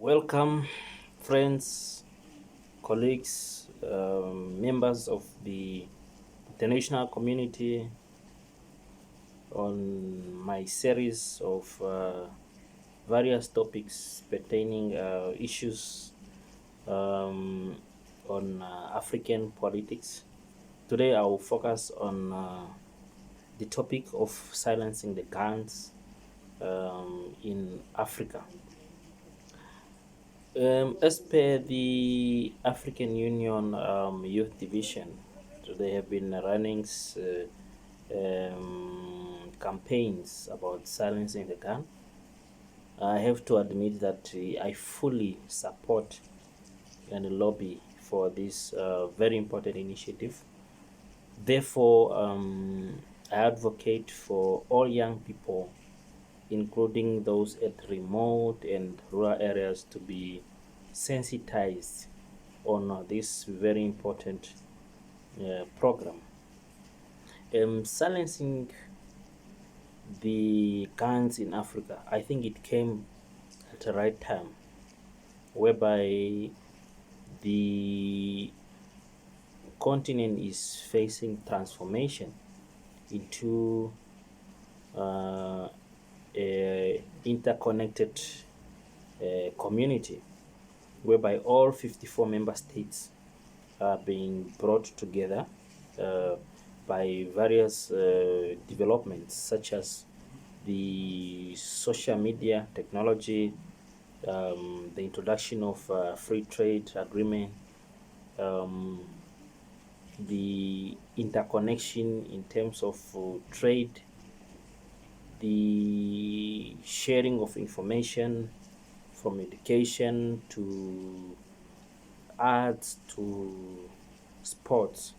Welcome, friends, colleagues, members of the international community on my series of various topics pertaining issues on African politics. Today I will focus on the topic of silencing the guns in Africa. As per the African Union Youth Division, so they have been running campaigns about silencing the gun. I have to admit that I fully support and lobby for this very important initiative. Therefore, I advocate for all young people, including those at remote and rural areas, to be sensitized on this very important program. Silencing the guns in Africa, I think it came at the right time, whereby the continent is facing transformation into a interconnected community, whereby all 54 member states are being brought together by various developments such as the social media technology, the introduction of free trade agreement, the interconnection in terms of trade, the sharing of information from education to arts to sports.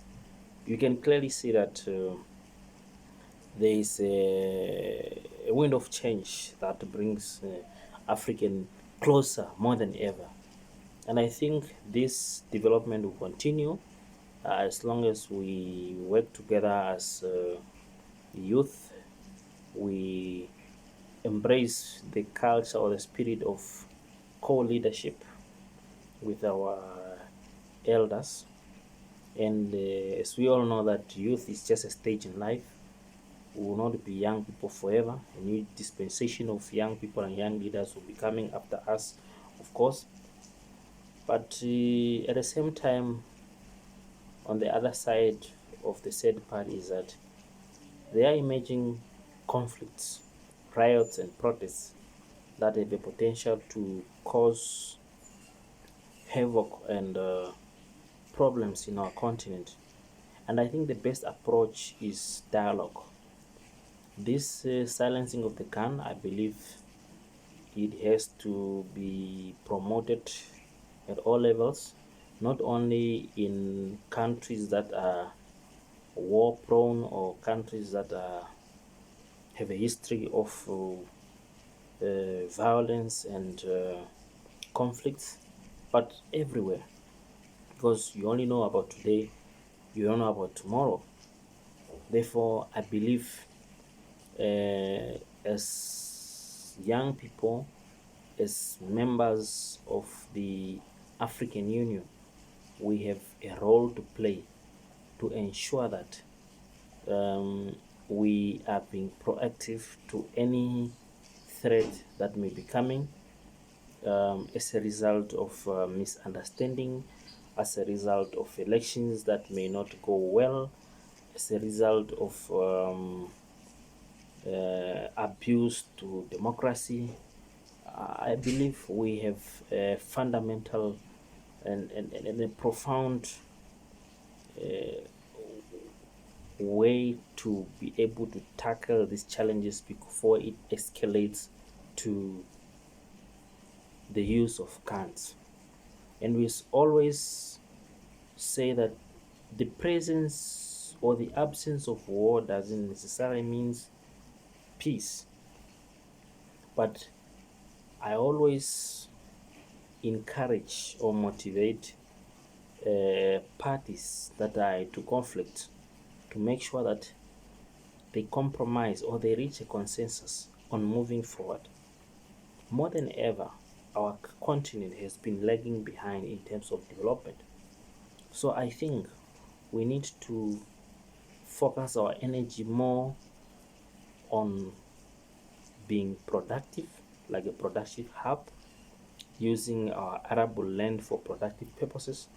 You can clearly see that there is a wind of change that brings African closer more than ever. And I think this development will continue as long as we work together as youth. We embrace the culture or the spirit of co-leadership with our elders. And as we all know that youth is just a stage in life, we will not be young people forever. A new dispensation of young people and young leaders will be coming after us, of course. But at the same time, on the other side of the said part is that there are emerging conflicts, riots, and protests that have the potential to cause havoc and problems in our continent. And I think the best approach is dialogue. This silencing of the gun, I believe it has to be promoted at all levels, not only in countries that are war prone or countries that have a history of violence and conflicts, but everywhere, because you only know about today, you don't know about tomorrow. Therefore, I believe as young people, as members of the African Union, we have a role to play to ensure that we are being proactive to any threat that may be coming as a result of misunderstanding, as a result of elections that may not go well, as a result of abuse to democracy. I believe we have a fundamental and a profound way to be able to tackle these challenges before it escalates to the use of guns. And we always say that the presence or the absence of war doesn't necessarily means peace. But I always encourage or motivate parties that are into conflict to make sure that they compromise or they reach a consensus on moving forward. More than ever, our continent has been lagging behind in terms of development. So I think we need to focus our energy more on being productive, like a productive hub, using our arable land for productive purposes,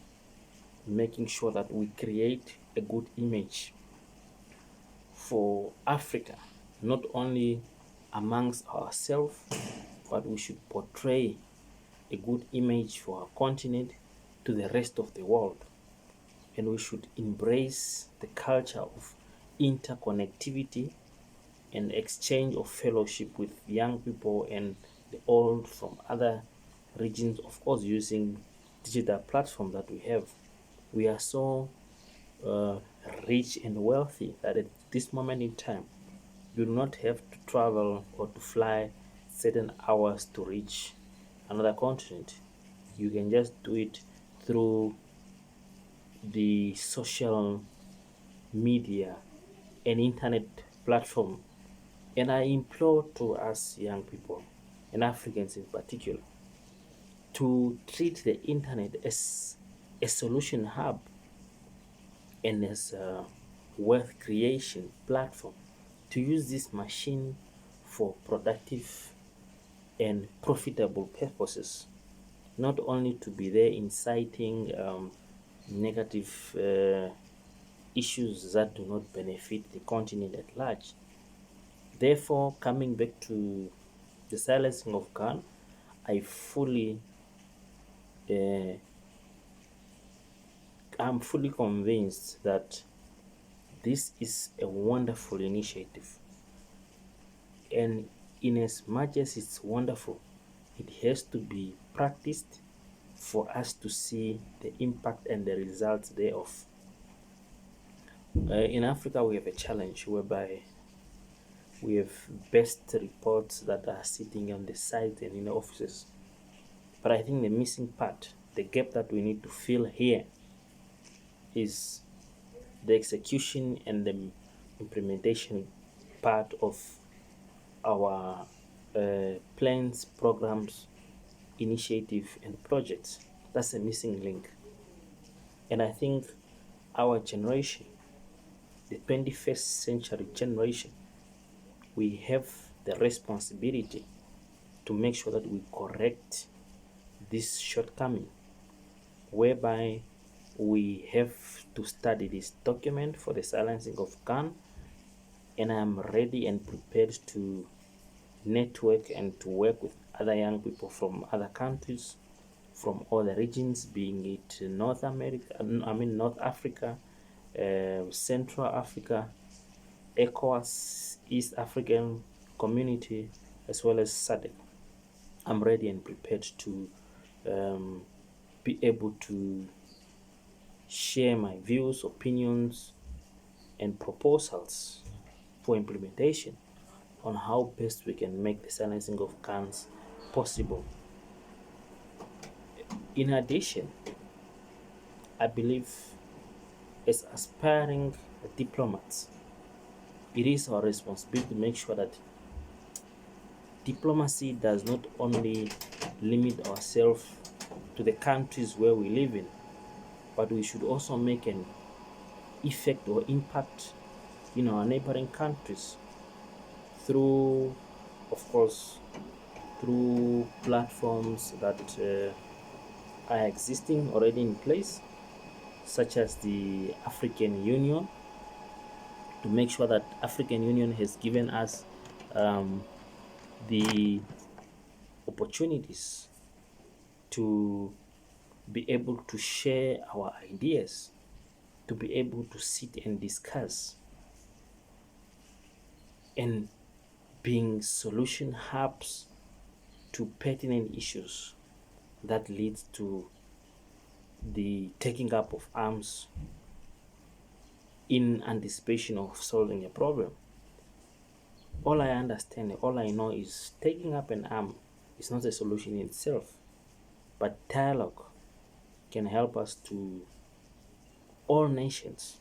making sure that we create a good image for Africa, not only amongst ourselves, but we should portray a good image for our continent to the rest of the world. And we should embrace the culture of interconnectivity and exchange of fellowship with young people and the old from other regions, of course, using digital platform that we have. We are so uh, rich and wealthy that at this moment in time, you do not have to travel or to fly certain hours to reach another continent. You can just do it through the social media and internet platform. And I implore to us young people, and Africans in particular, to treat the internet as a solution hub and as a wealth creation platform, to use this machine for productive and profitable purposes, not only to be there inciting negative issues that do not benefit the continent at large. Therefore, coming back to the silencing of Khan, I fully, uh, I'm fully convinced that this is a wonderful initiative, and in as much as it's wonderful, it has to be practiced for us to see the impact and the results thereof. In Africa, we have a challenge whereby we have best reports that are sitting on the site and in the offices. But I think the missing part, the gap that we need to fill here, is the execution and the implementation part of our plans, programs, initiative, and projects. That's a missing link. And I think our generation, the 21st century generation, we have the responsibility to make sure that we correct this shortcoming, whereby we have to study this document for the silencing of Khan, and I am ready and prepared to network and to work with other young people from other countries, from all the regions, being it North America, North Africa, Central Africa, ECOWAS, East African Community, as well as SADC. I'm ready and prepared to um, be able to share my views, opinions, and proposals for implementation on how best we can make the silencing of guns possible. In addition, I believe as aspiring diplomats, it is our responsibility to make sure that diplomacy does not only limit ourselves to the countries where we live in, but we should also make an effect or impact in our neighboring countries through, of course, through platforms that are existing already in place, such as the African Union, to make sure that African Union has given us the opportunities to be able to share our ideas, to be able to sit and discuss, and being solution hubs to pertinent issues that leads to the taking up of arms in anticipation of solving a problem. All I understand, all I know is taking up an arm is not a solution in itself, but dialogue can help us to all nations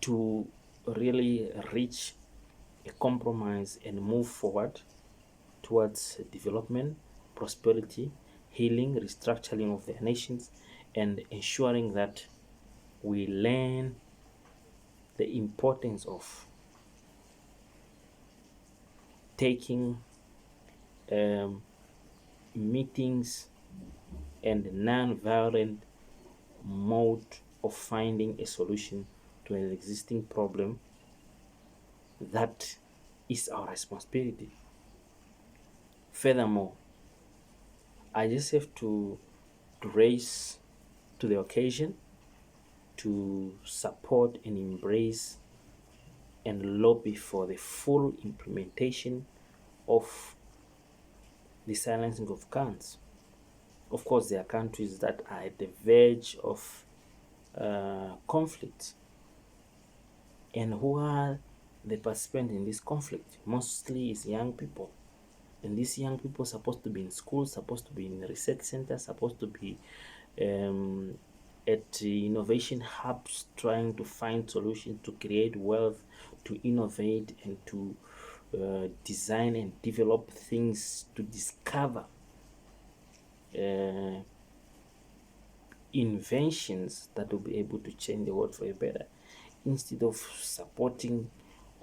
to really reach a compromise and move forward towards development, prosperity, healing, restructuring of their nations, and ensuring that we learn the importance of taking meetings and non-violent mode of finding a solution to an existing problem. That is our responsibility. Furthermore, I just have to raise to the occasion to support and embrace and lobby for the full implementation of the silencing of guns. Of course, there are countries that are at the verge of conflict. And who are the participants in this conflict? Mostly is young people. And these young people are supposed to be in schools, supposed to be in research centers, supposed to be at innovation hubs, trying to find solutions to create wealth, to innovate, and to design and develop things, to discover inventions that will be able to change the world for a better, instead of supporting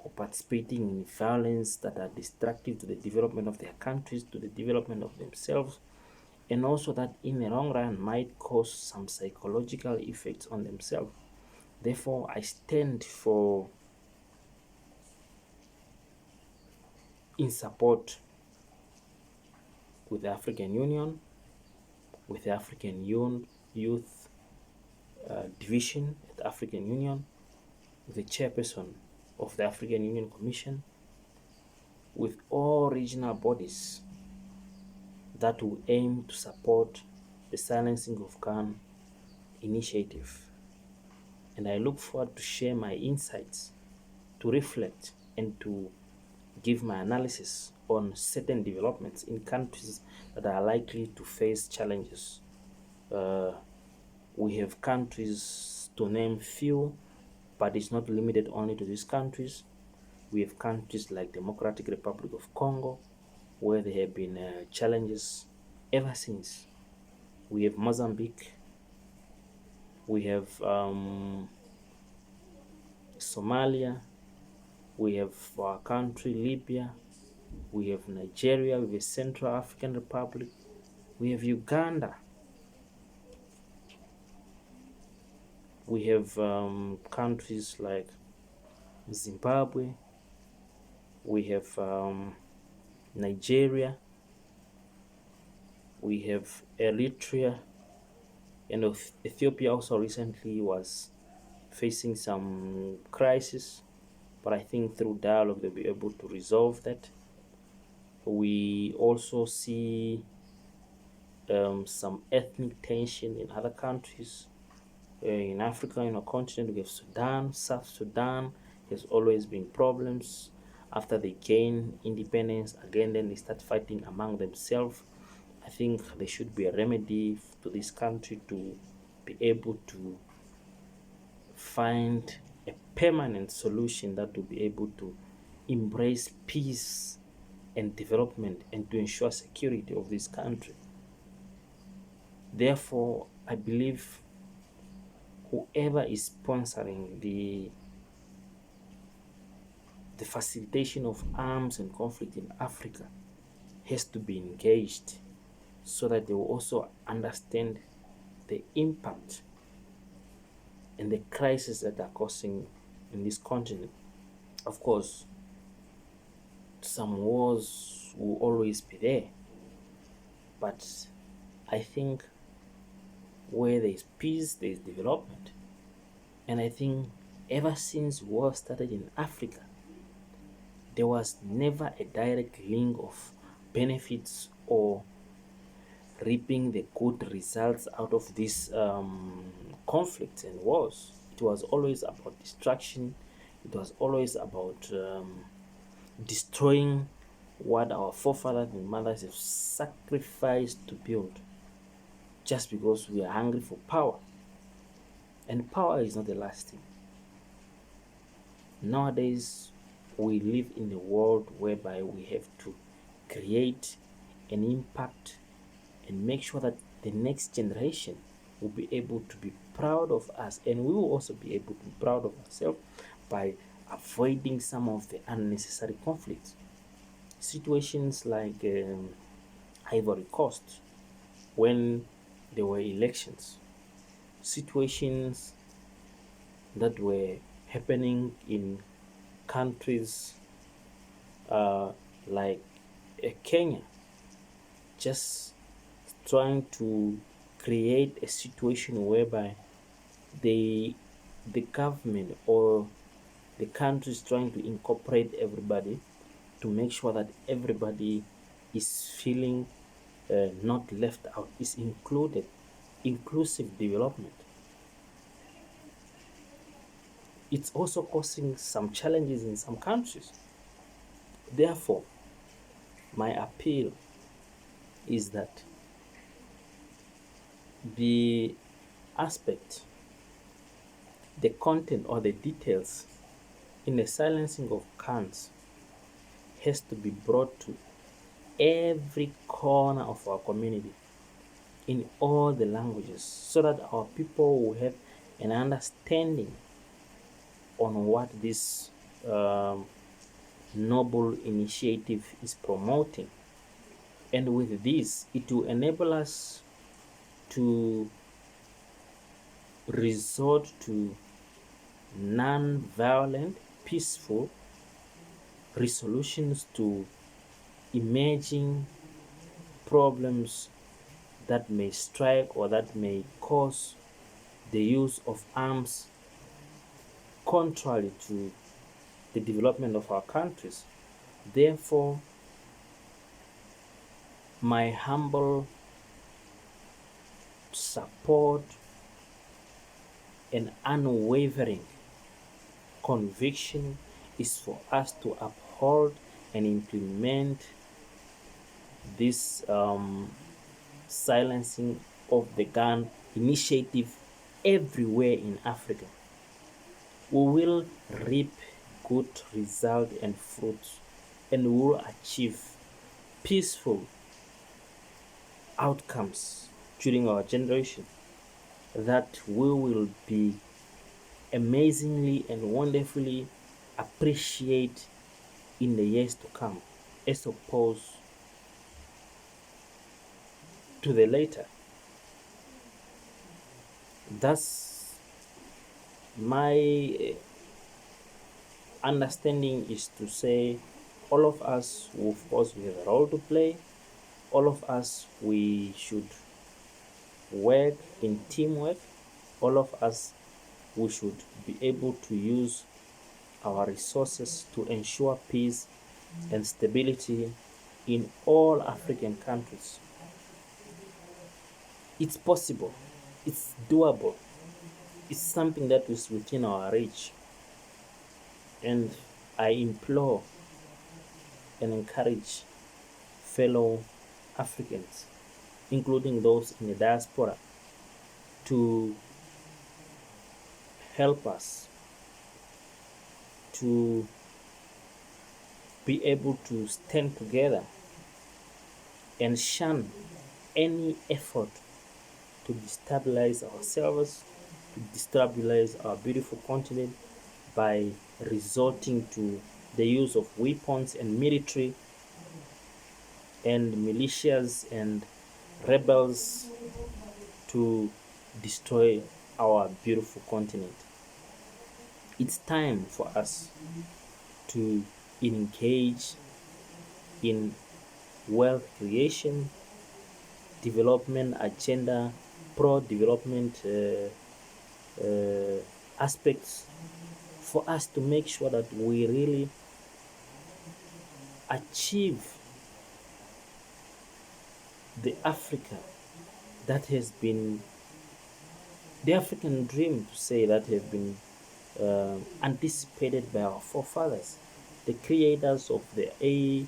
or participating in violence that are destructive to the development of their countries, to the development of themselves, and also that in the long run might cause some psychological effects on themselves. Therefore, I stand for in support with the African Union, with the African Youth Division at the African Union, with the chairperson of the African Union Commission, with all regional bodies that will aim to support the silencing of gun initiative. And I look forward to share my insights, to reflect, and to give my analysis on certain developments in countries that are likely to face challenges. We have countries, to name few, but it's not limited only to these countries. We have countries like Democratic Republic of Congo, where there have been challenges ever since. We have Mozambique. We have Somalia. We have our country, Libya. We have Nigeria. We have Central African Republic. We have Uganda. We have countries like Zimbabwe. We have Nigeria. We have Eritrea. And Ethiopia also recently was facing some crisis, but I think through dialogue they'll be able to resolve that. We also see some ethnic tension in other countries. In Africa, in our continent, we have Sudan. South Sudan has always been problems. After they gain independence, again, then they start fighting among themselves. I think there should be a remedy to this country to be able to find a permanent solution that will be able to embrace peace and development and to ensure security of this country. Therefore, I believe whoever is sponsoring the facilitation of arms and conflict in Africa has to be engaged so that they will also understand the impact and the crisis that are causing in this continent. Of course, some wars will always be there, but I think where there is peace, there is development. And I think ever since war started in Africa, there was never a direct link of benefits or reaping the good results out of these conflicts and wars. It was always about destruction. It was always about destroying what our forefathers and mothers have sacrificed to build, just because we are hungry for power. And power is not the last thing. Nowadays, we live in a world whereby we have to create an impact and make sure that the next generation will be able to be proud of us, and we will also be able to be proud of ourselves by avoiding some of the unnecessary conflicts. Situations like Ivory Coast, when there were elections, situations that were happening in countries like Kenya, just trying to create a situation whereby the government or the country is trying to incorporate everybody to make sure that everybody is feeling not left out, is included. Inclusive development. It's also causing some challenges in some countries. Therefore, my appeal is that the aspect, the content or the details in the silencing of cans has to be brought to every corner of our community in all the languages so that our people will have an understanding on what this noble initiative is promoting. And with this, it will enable us to resort to non-violent, peaceful resolutions to emerging problems that may strike or that may cause the use of arms contrary to the development of our countries. Therefore, my humble support and unwavering conviction is for us to uphold and implement this silencing of the gun initiative everywhere in Africa. We will reap good result and fruits, and we will achieve peaceful outcomes during our generation that we will be amazingly and wonderfully appreciate in the years to come, as opposed to the later. Thus, my understanding is to say all of us, of course, we have a role to play. All of us, we should work in teamwork. All of us, we should be able to use our resources to ensure peace and stability in all African countries. It's possible, it's doable, it's something that is within our reach. And I implore and encourage fellow Africans, including those in the diaspora, to help us to be able to stand together and shun any effort to destabilize ourselves, to destabilize our beautiful continent by resorting to the use of weapons and military and militias and rebels to destroy our beautiful continent. It's time for us to engage in wealth creation, development agenda, pro-development aspects, for us to make sure that we really achieve the Africa that has been the African dream, to say, that have been anticipated by our forefathers, the creators of the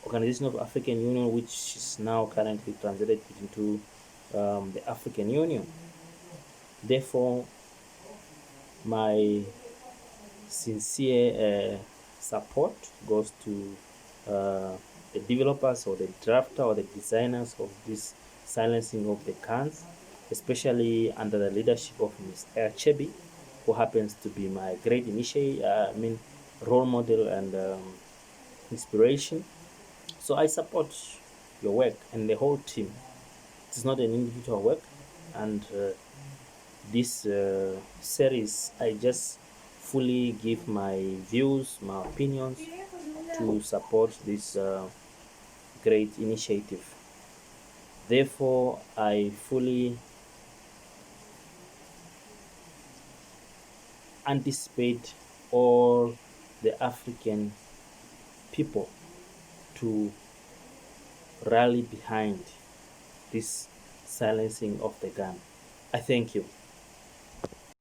Organization of African Union, which is now currently translated into the African Union. Therefore, my sincere support goes to the developers or the drafter or the designers of this silencing of the guns, especially under the leadership of Ms. Chebi, who happens to be my great role model and inspiration. So I support your work and the whole team. It's not an individual work, and this series, I just fully give my views, my opinions to support this great initiative. Therefore, I fully anticipate all the African people to rally behind this silencing of the gun. I thank you.